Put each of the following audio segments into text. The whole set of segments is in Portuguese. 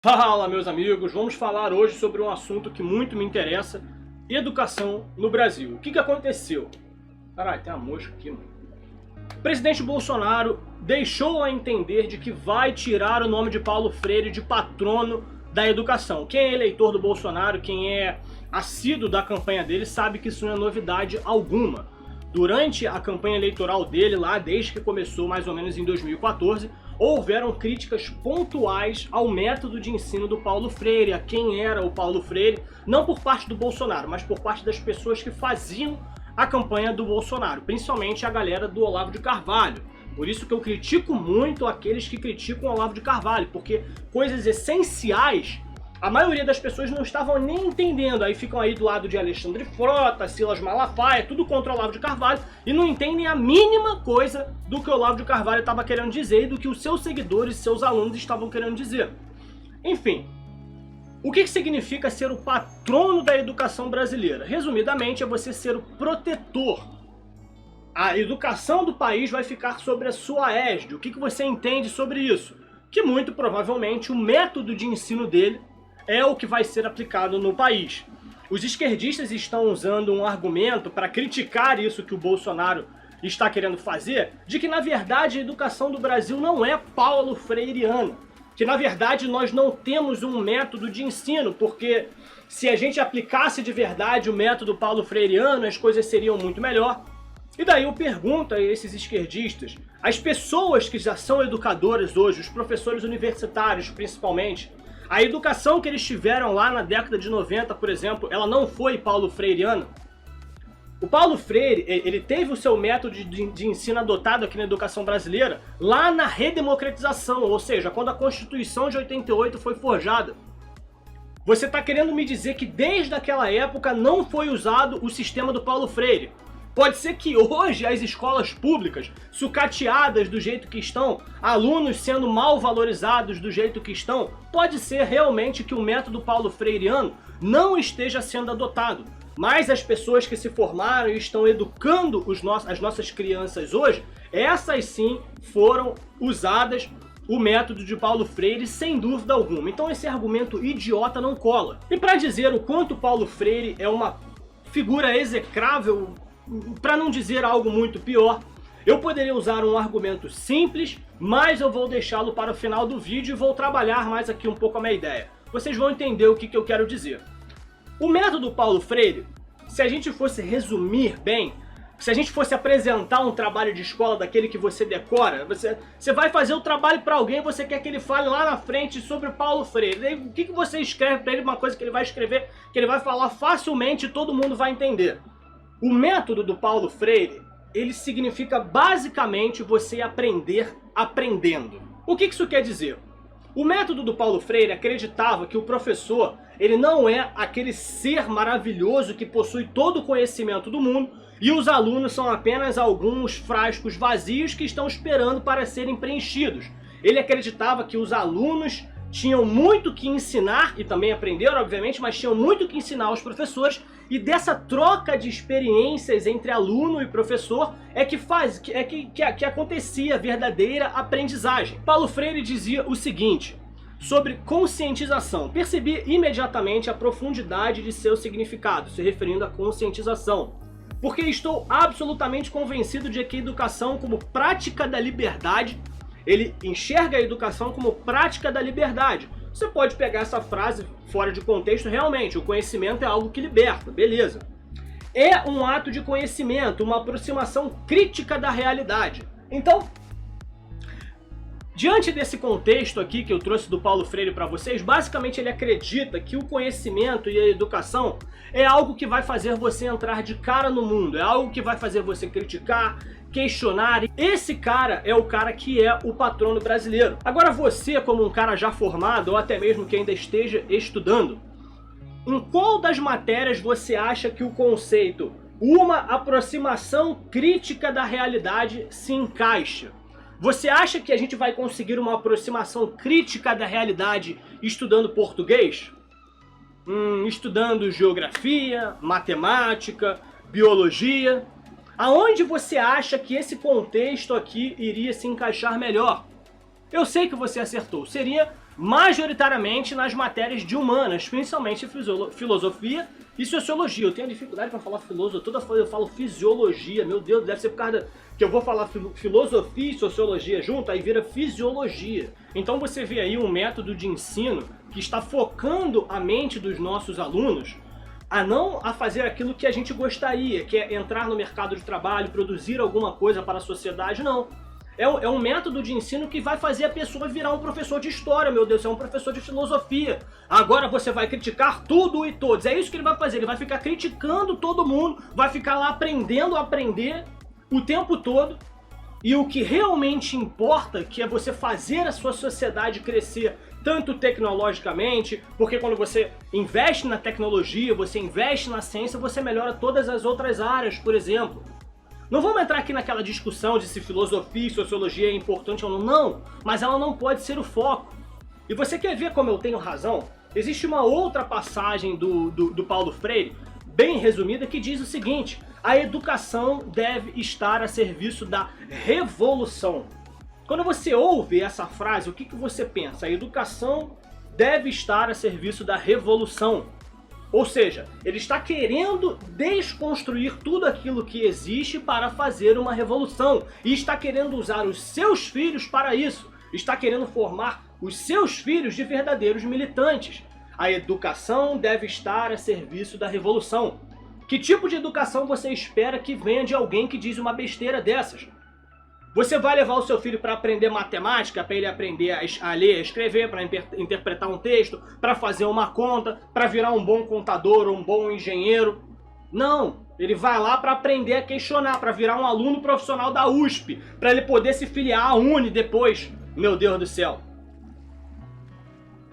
Fala, meus amigos, vamos falar hoje sobre um assunto que muito me interessa: educação no Brasil. O que aconteceu? Caralho, tem uma mosca aqui, mano. O presidente Bolsonaro deixou a entender de que vai tirar o nome de Paulo Freire de patrono da educação. Quem é eleitor do Bolsonaro, quem é assíduo da campanha dele, sabe que isso não é novidade alguma. Durante a campanha eleitoral dele, lá desde que começou mais ou menos em 2014, houveram críticas pontuais ao método de ensino do Paulo Freire, a quem era o Paulo Freire, não por parte do Bolsonaro, mas por parte das pessoas que faziam a campanha do Bolsonaro, principalmente a galera do Olavo de Carvalho. Por isso que eu critico muito aqueles que criticam o Olavo de Carvalho, porque coisas essenciais a maioria das pessoas não estavam nem entendendo. Aí ficam aí do lado de Alexandre Frota, Silas Malafaia, tudo contra o Olavo de Carvalho, e não entendem a mínima coisa do que o Olavo de Carvalho estava querendo dizer e do que os seus seguidores, seus alunos estavam querendo dizer. Enfim, o que significa ser o patrono da educação brasileira? Resumidamente, é você ser o protetor. A educação do país vai ficar sobre a sua égide. O que você entende sobre isso? Que muito provavelmente o método de ensino dele é o que vai ser aplicado no país. Os esquerdistas estão usando um argumento para criticar isso que o Bolsonaro está querendo fazer, de que na verdade a educação do Brasil não é Paulo Freireana, que na verdade nós não temos um método de ensino, porque se a gente aplicasse de verdade o método Paulo Freireano, as coisas seriam muito melhor. E daí eu pergunto a esses esquerdistas, as pessoas que já são educadoras hoje, os professores universitários principalmente, a educação que eles tiveram lá na década de 90, por exemplo, ela não foi Paulo Freireana? O Paulo Freire, ele teve o seu método de ensino adotado aqui na educação brasileira lá na redemocratização, ou seja, quando a Constituição de 88 foi forjada. Você está querendo me dizer que desde aquela época não foi usado o sistema do Paulo Freire? Pode ser que hoje as escolas públicas, sucateadas do jeito que estão, alunos sendo mal valorizados do jeito que estão, pode ser realmente que o método Paulo Freireano não esteja sendo adotado. Mas as pessoas que se formaram e estão educando as nossas crianças hoje, essas sim foram usadas o método de Paulo Freire sem dúvida alguma. Então esse argumento idiota não cola. E para dizer o quanto Paulo Freire é uma figura execrável, para não dizer algo muito pior, eu poderia usar um argumento simples, mas eu vou deixá-lo para o final do vídeo e vou trabalhar mais aqui um pouco a minha ideia. Vocês vão entender o que eu quero dizer. O método Paulo Freire, se a gente fosse resumir bem, se a gente fosse apresentar um trabalho de escola daquele que você decora, você vai fazer o trabalho para alguém, você quer que ele fale lá na frente sobre Paulo Freire. Daí, o que você escreve para ele, uma coisa que ele vai escrever, que ele vai falar facilmente e todo mundo vai entender. O método do Paulo Freire, ele significa basicamente você aprender aprendendo. O que isso quer dizer? O método do Paulo Freire acreditava que o professor, ele não é aquele ser maravilhoso que possui todo o conhecimento do mundo e os alunos são apenas alguns frascos vazios que estão esperando para serem preenchidos. Ele acreditava que os alunos tinham muito que ensinar, e também aprenderam, obviamente, mas tinham muito que ensinar aos professores, e dessa troca de experiências entre aluno e professor é que acontecia a verdadeira aprendizagem. Paulo Freire dizia o seguinte sobre conscientização: percebi imediatamente a profundidade de seu significado, se referindo à conscientização, porque estou absolutamente convencido de que a educação como prática da liberdade, ele enxerga a educação como prática da liberdade. Você pode pegar essa frase fora de contexto, realmente, o conhecimento é algo que liberta, beleza. É um ato de conhecimento, uma aproximação crítica da realidade. Então, diante desse contexto aqui que eu trouxe do Paulo Freire para vocês, basicamente ele acredita que o conhecimento e a educação é algo que vai fazer você entrar de cara no mundo, é algo que vai fazer você criticar, questionar. Esse cara é o cara que é o patrono brasileiro. Agora você, como um cara já formado, ou até mesmo que ainda esteja estudando, em qual das matérias você acha que o conceito uma aproximação crítica da realidade se encaixa? Você acha que a gente vai conseguir uma aproximação crítica da realidade estudando português? Estudando geografia, matemática, biologia? Aonde você acha que esse contexto aqui iria se encaixar melhor? Eu sei que você acertou. Seria majoritariamente nas matérias de humanas, principalmente filosofia e sociologia. Eu tenho dificuldade para falar filosofia, toda vez eu falo fisiologia, meu Deus, deve ser por causa que eu vou falar filosofia e sociologia junto, aí vira fisiologia. Então você vê aí um método de ensino que está focando a mente dos nossos alunos a fazer aquilo que a gente gostaria, que é entrar no mercado de trabalho, produzir alguma coisa para a sociedade, não. É um método de ensino que vai fazer a pessoa virar um professor de história, meu Deus, é um professor de filosofia. Agora você vai criticar tudo e todos. É isso que ele vai fazer, ele vai ficar criticando todo mundo, vai ficar lá aprendendo a aprender o tempo todo. E o que realmente importa, que é você fazer a sua sociedade crescer, tanto tecnologicamente, porque quando você investe na tecnologia, você investe na ciência, você melhora todas as outras áreas, por exemplo. Não vamos entrar aqui naquela discussão de se filosofia e sociologia é importante ou não, mas ela não pode ser o foco. E você quer ver como eu tenho razão? Existe uma outra passagem do Paulo Freire, bem resumida, que diz o seguinte: a educação deve estar a serviço da revolução. Quando você ouve essa frase, o que você pensa? A educação deve estar a serviço da revolução. Ou seja, ele está querendo desconstruir tudo aquilo que existe para fazer uma revolução. E está querendo usar os seus filhos para isso. Está querendo formar os seus filhos de verdadeiros militantes. A educação deve estar a serviço da revolução. Que tipo de educação você espera que venha de alguém que diz uma besteira dessas? Você vai levar o seu filho para aprender matemática, para ele aprender a ler, a escrever, para interpretar um texto, para fazer uma conta, para virar um bom contador ou um bom engenheiro? Não! Ele vai lá para aprender a questionar, para virar um aluno profissional da USP, para ele poder se filiar à Uni depois. Meu Deus do céu!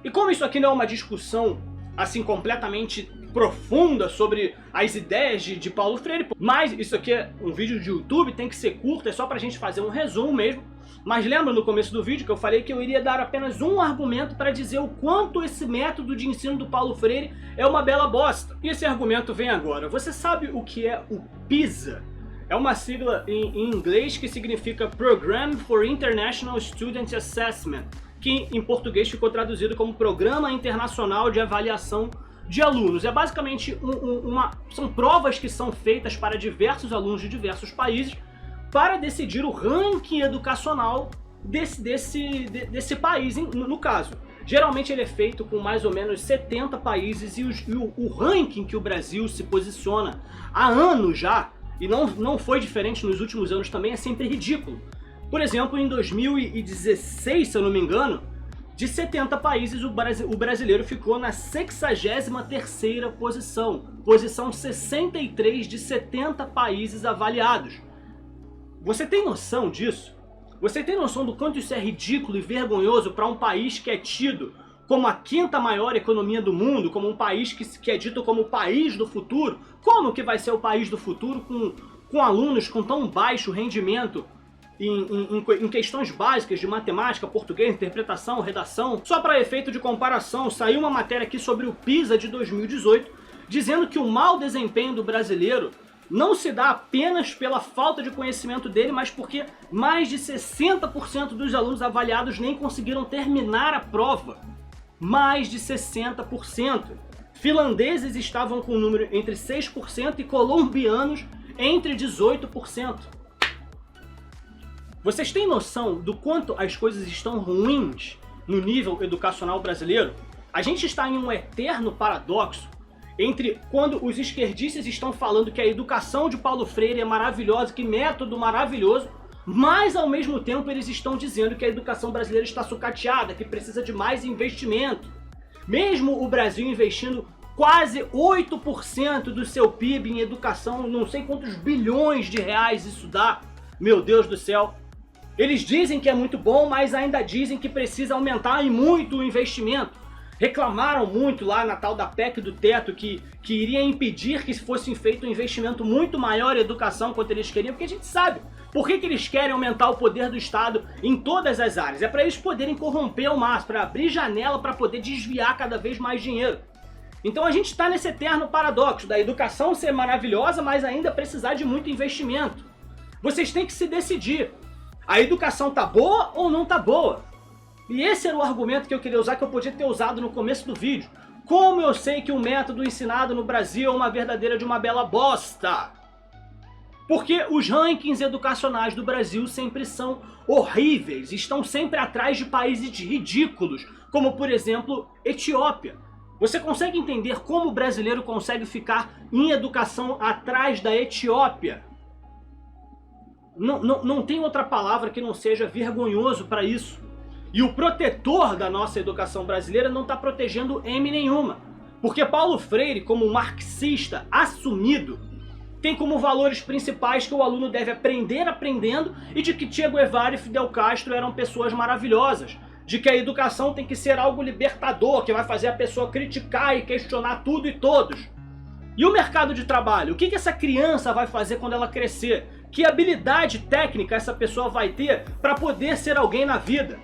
E como isso aqui não é uma discussão assim completamente profunda sobre as ideias de Paulo Freire, mas isso aqui é um vídeo de YouTube, tem que ser curto, é só pra gente fazer um resumo mesmo. Mas lembra no começo do vídeo que eu falei que eu iria dar apenas um argumento para dizer o quanto esse método de ensino do Paulo Freire é uma bela bosta. E esse argumento vem agora. Você sabe o que é o PISA? É uma sigla em inglês que significa Program for International Student Assessment, que em português ficou traduzido como Programa Internacional de Avaliação de Alunos. É basicamente são provas que são feitas para diversos alunos de diversos países para decidir o ranking educacional desse país, no caso. Geralmente ele é feito com mais ou menos 70 países e o ranking que o Brasil se posiciona há anos já, e não foi diferente nos últimos anos também, é sempre ridículo. Por exemplo, em 2016, se eu não me engano, de 70 países, o brasileiro ficou na 63ª posição. Posição 63 de 70 países avaliados. Você tem noção disso? Você tem noção do quanto isso é ridículo e vergonhoso para um país que é tido como a 5ª maior economia do mundo, como um país que é dito como o país do futuro? Como que vai ser o país do futuro com alunos com tão baixo rendimento em questões básicas de matemática, português, interpretação, redação? Só para efeito de comparação, saiu uma matéria aqui sobre o PISA de 2018, dizendo que o mau desempenho do brasileiro não se dá apenas pela falta de conhecimento dele, mas porque mais de 60% dos alunos avaliados nem conseguiram terminar a prova. Mais de 60%. Finlandeses estavam com um número entre 6% e colombianos entre 18%. Vocês têm noção do quanto as coisas estão ruins no nível educacional brasileiro? A gente está em um eterno paradoxo entre quando os esquerdistas estão falando que a educação de Paulo Freire é maravilhosa, que método maravilhoso, mas ao mesmo tempo eles estão dizendo que a educação brasileira está sucateada, que precisa de mais investimento. Mesmo o Brasil investindo quase 8% do seu PIB em educação, não sei quantos bilhões de reais isso dá, meu Deus do céu. Eles dizem que é muito bom, mas ainda dizem que precisa aumentar e muito o investimento. Reclamaram muito lá na tal da PEC do teto que iria impedir que fosse feito um investimento muito maior em educação quanto eles queriam, porque a gente sabe por que eles querem aumentar o poder do Estado em todas as áreas. É para eles poderem corromper ao máximo, para abrir janela, para poder desviar cada vez mais dinheiro. Então a gente está nesse eterno paradoxo da educação ser maravilhosa, mas ainda precisar de muito investimento. Vocês têm que se decidir. A educação tá boa ou não tá boa? E esse era o argumento que eu queria usar, que eu podia ter usado no começo do vídeo. Como eu sei que o método ensinado no Brasil é uma verdadeira de uma bela bosta? Porque os rankings educacionais do Brasil sempre são horríveis, estão sempre atrás de países ridículos, como por exemplo, Etiópia. Você consegue entender como o brasileiro consegue ficar em educação atrás da Etiópia? Não tem outra palavra que não seja vergonhoso para isso. E o protetor da nossa educação brasileira não está protegendo M nenhuma. Porque Paulo Freire, como marxista assumido, tem como valores principais que o aluno deve aprender aprendendo e de que Che Guevara e Fidel Castro eram pessoas maravilhosas. De que a educação tem que ser algo libertador, que vai fazer a pessoa criticar e questionar tudo e todos. E o mercado de trabalho? O que essa criança vai fazer quando ela crescer? Que habilidade técnica essa pessoa vai ter para poder ser alguém na vida?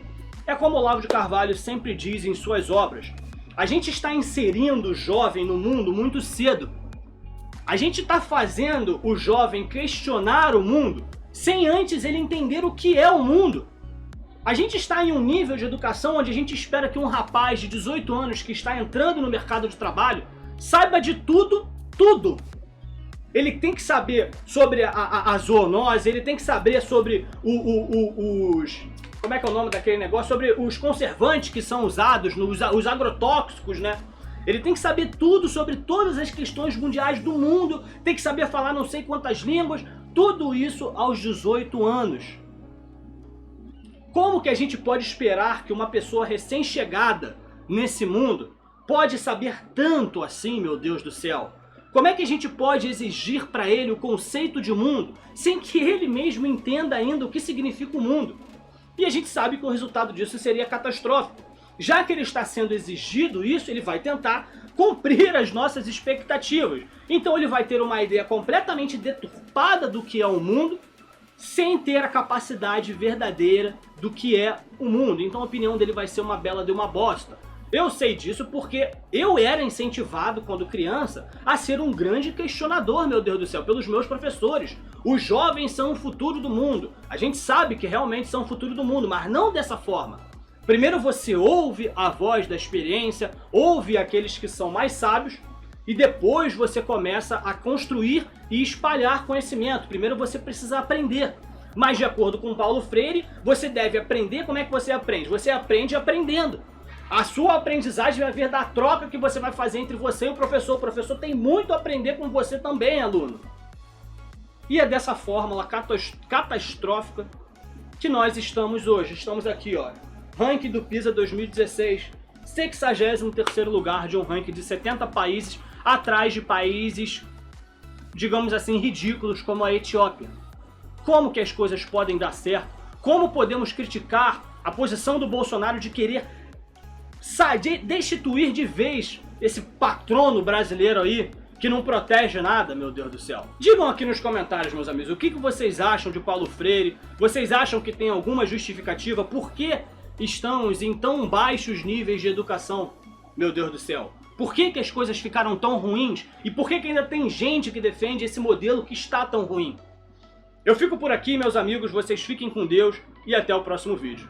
É como Olavo de Carvalho sempre diz em suas obras. A gente está inserindo o jovem no mundo muito cedo. A gente está fazendo o jovem questionar o mundo sem antes ele entender o que é o mundo. A gente está em um nível de educação onde a gente espera que um rapaz de 18 anos que está entrando no mercado de trabalho saiba de tudo, tudo. Ele tem que saber sobre a zoonose, ele tem que saber sobre os... Como é que é o nome daquele negócio? Sobre os conservantes que são usados, os agrotóxicos, né? Ele tem que saber tudo sobre todas as questões mundiais do mundo, tem que saber falar não sei quantas línguas, tudo isso aos 18 anos. Como que a gente pode esperar que uma pessoa recém-chegada nesse mundo pode saber tanto assim, meu Deus do céu? Como é que a gente pode exigir para ele o conceito de mundo sem que ele mesmo entenda ainda o que significa o mundo? E a gente sabe que o resultado disso seria catastrófico. Já que ele está sendo exigido isso, ele vai tentar cumprir as nossas expectativas. Então ele vai ter uma ideia completamente deturpada do que é o mundo, sem ter a capacidade verdadeira do que é o mundo. Então a opinião dele vai ser uma bela de uma bosta. Eu sei disso porque eu era incentivado quando criança a ser um grande questionador, meu Deus do céu, pelos meus professores. Os jovens são o futuro do mundo. A gente sabe que realmente são o futuro do mundo, mas não dessa forma. Primeiro você ouve a voz da experiência, ouve aqueles que são mais sábios, e depois você começa a construir e espalhar conhecimento. Primeiro você precisa aprender. Mas de acordo com Paulo Freire, você deve aprender. Como é que você aprende? Você aprende aprendendo. A sua aprendizagem vai vir da troca que você vai fazer entre você e o professor. O professor tem muito a aprender com você também, aluno. E é dessa fórmula catastrófica que nós estamos hoje. Estamos aqui, ó. Ranking do PISA 2016. 63º lugar de um ranking de 70 países, atrás de países, digamos assim, ridículos como a Etiópia. Como que as coisas podem dar certo? Como podemos criticar a posição do Bolsonaro de querer destituir de vez esse patrono brasileiro aí, que não protege nada, meu Deus do céu? Digam aqui nos comentários, meus amigos, o que vocês acham de Paulo Freire? Vocês acham que tem alguma justificativa? Por que estamos em tão baixos níveis de educação? Meu Deus do céu. Por que as coisas ficaram tão ruins? E por que ainda tem gente que defende esse modelo que está tão ruim? Eu fico por aqui, meus amigos. Vocês fiquem com Deus e até o próximo vídeo.